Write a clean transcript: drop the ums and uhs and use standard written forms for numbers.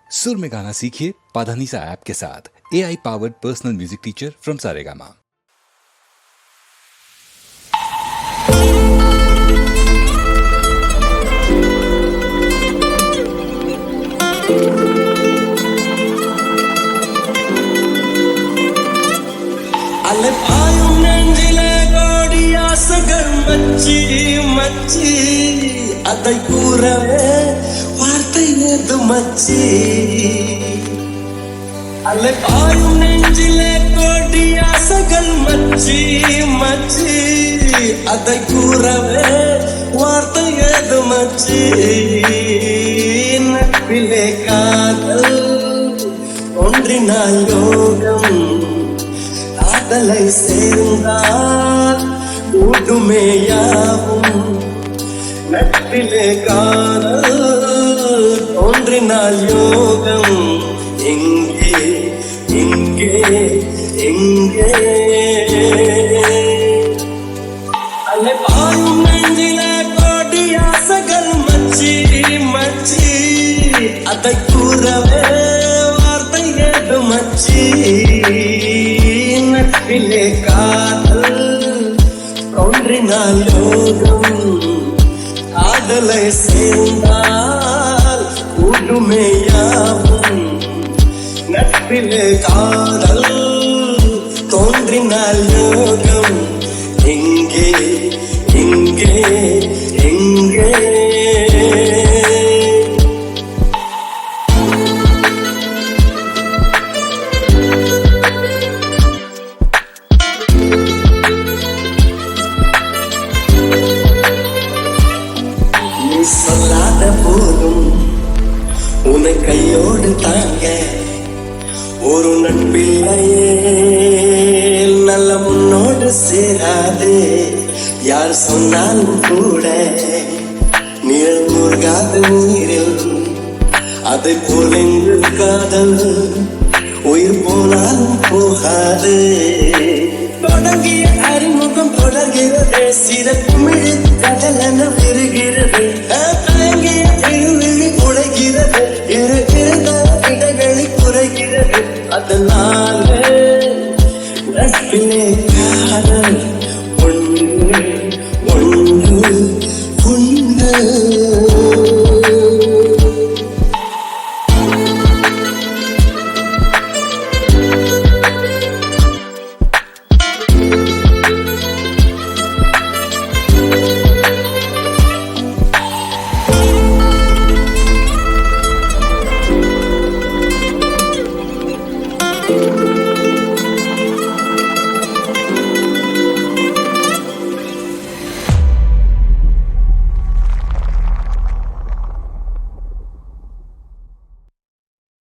सुर में गाना सीखिए पाधानीसा ऐप के साथ। AI powered personal music teacher from Saregama. மச்சி மச்சி அதை கூறவே வார்த்தை ஏது மச்சி அலை பாயும் நெஞ்சிலே கோடி ஆசைகள் மச்சி மச்சி அதை கூறவே வார்த்தை ஏது மச்சி நட்பிலே காதல் ஒன்றினால் யோகம் காதலை சேர்ந்தால் கூடுமேயாவும் நட்பிலே காதல் தோன்றினால் யோகம் எங்கே எங்கே எங்கே அலை பாயும் நெஞ்சிலே கோடி ஆசைகள் மச்சி மச்சி அதை கூறவே வார்த்தை ஏது மச்சி நட்பிலே காதல் தோன்றினால் யோகம் காதலை சேர்ந்தால் கூடுமேயாவும் நட்பிலே காதல் தோன்றினால் யோகம் எங்கே எங்கே எங்கே சொல்லாத போதும் உன்னை கையோடு தாங்க ஒரு நட்பில்லையே நல்ல முன்னோடு சேராது யார் சொன்னாலும் கூட நீர் மூழ்காத நீரில் அதை போல் எங்கு காதல் உயிர் போனாலும் போகாது தொடங்கிய அறிமுகம் தொடர்கிறது சில குமிழ் கடல் என விருகிறது தயங்கிய திருவிழி உடைகிறது இருக்கிறத இடைவெளி குறைகிறது அதனால நட்பிலே